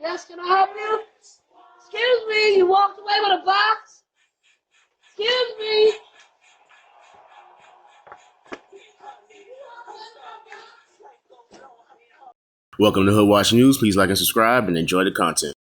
Yes, can I help you? Excuse me, you walked away with a box? Excuse me. Welcome to Hood Watch News. Please like and subscribe and enjoy the content.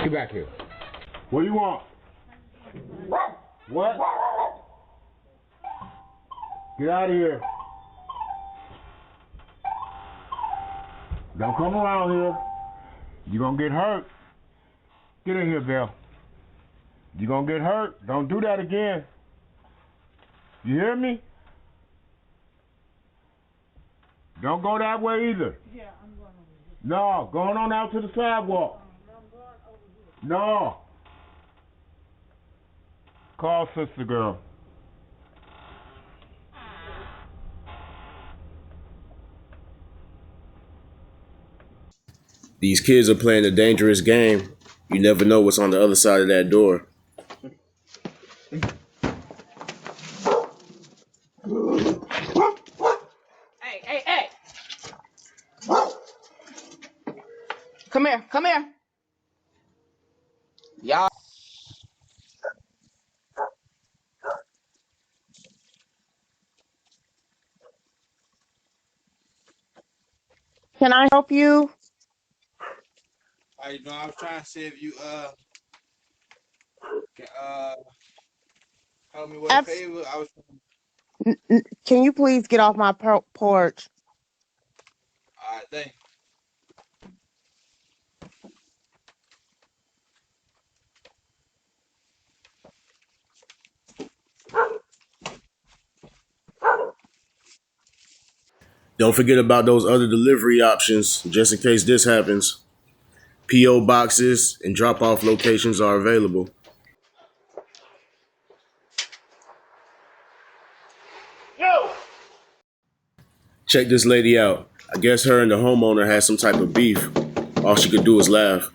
Get back here. What do you want? What? Get out of here. Don't come around here. You're going to get hurt. Get in here, Bill. You're going to get hurt. Don't do that again. You hear me? Don't go that way either. Yeah, I'm going over here. No, going on out to the sidewalk. I'm going over here. No. Call sister girl. These kids are playing a dangerous game. You never know what's on the other side of that door. Hey. Come here. Y'all. Can I help you? I was trying to see if you can help me with a favor. I was Can you please get off my porch? all right, thank you. Don't forget about those other delivery options just in case this happens. P.O. boxes and drop-off locations are available. Check this lady out. I guess her and the homeowner had some type of beef. All she could do was laugh.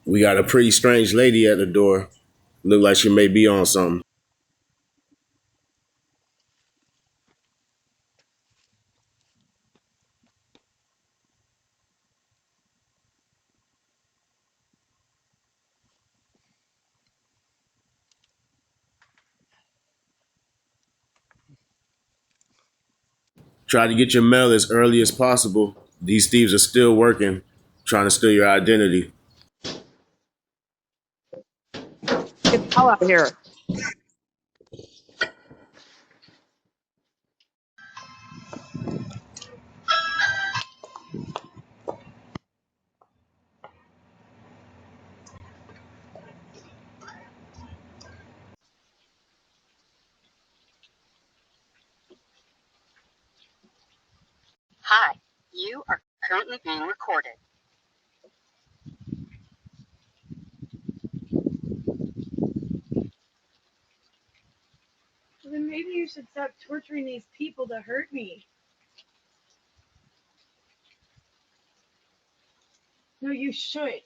We got a pretty strange lady at the door. Look like she may be on something. Try to get your mail as early as possible. These thieves are still working, trying to steal your identity. Get the hell out of here. Hi, you are currently being recorded. Then maybe you should stop torturing these people to hurt me. No, you should.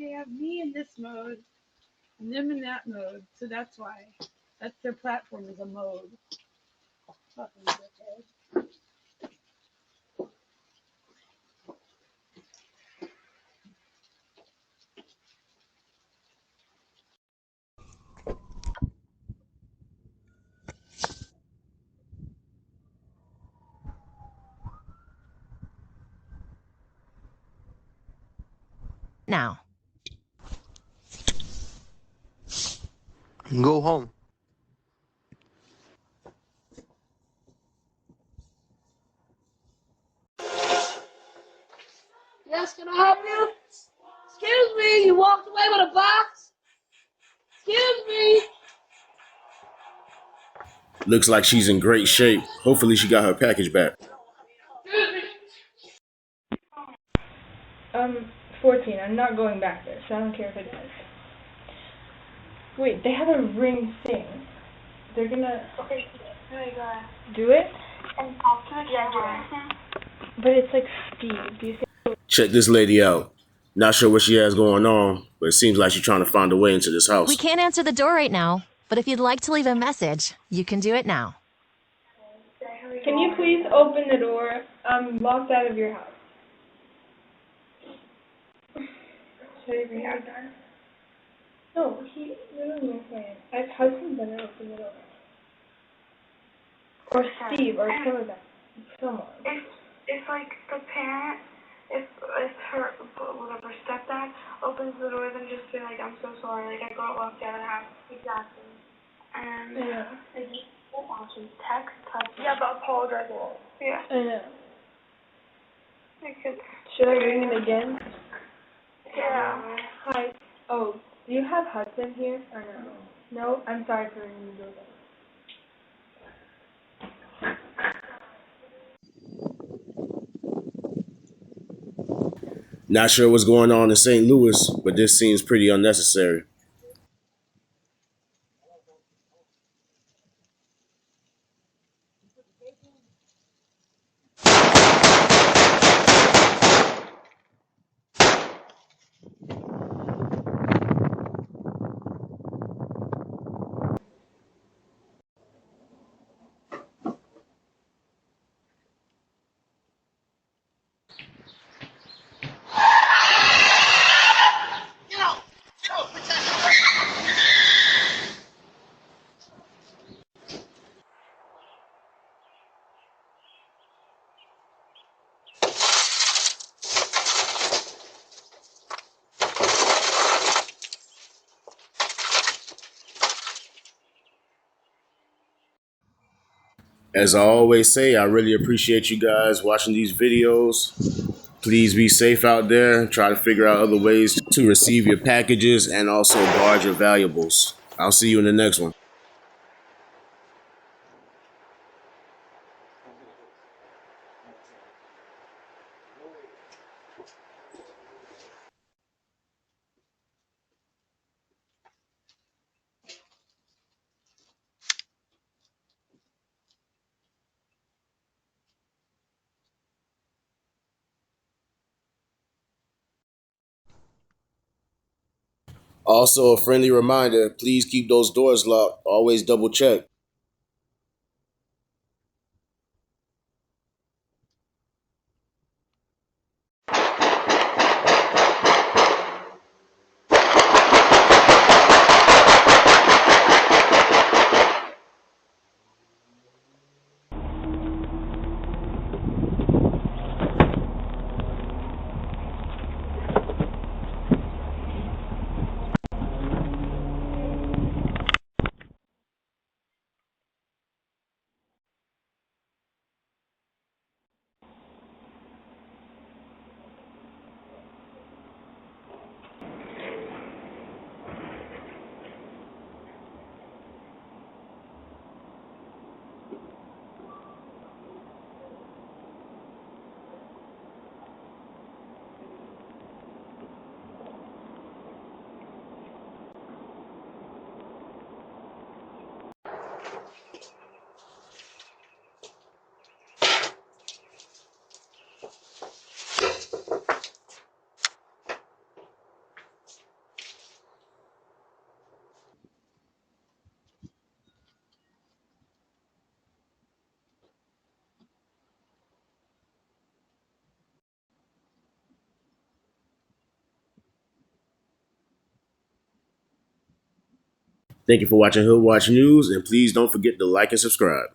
they have me in this mode and them in that mode, so that's why. That's their platform is a mode. Fucking dickhead. Now. Go home. Yes, can I help you? Excuse me, you walked away with a box? Excuse me. Looks like she's in great shape. Hopefully she got her package back. Excuse me. 14. I'm not going back there, so I don't care if it does. Wait, they have a ring thing. They're gonna... Okay, do it? And talk to the camera. But it's like Steve. Do you think... Check this lady out. Not sure what she has going on, but it seems like she's trying to find a way into this house. We can't answer the door right now, but if you'd like to leave a message, you can do it now. Can you please open the door? I'm locked out of your house. Should I bring it down? No, he literally went away. I've husband better open the door. Or Steve, or some of them. Someone. If like the parent, if her whatever stepdad opens the door, then just say like, I'm so sorry, like I got locked out of the house. Exactly. And like what options? Text, touch. Yeah, but apologize all. Yeah. I know. I could. Should I ring it again? Yeah. Hi. Oh, do you have husband here or no? No? I'm sorry for ringing the doorbell. Not sure what's going on in St. Louis, but this seems pretty unnecessary. As I always say, I really appreciate you guys watching these videos. Please be safe out there. Try to figure out other ways to receive your packages and also guard your valuables. I'll see you in the next one. Also, a friendly reminder, please keep those doors locked. Always double check. Thank you for watching Hood Watch News, and please don't forget to like and subscribe.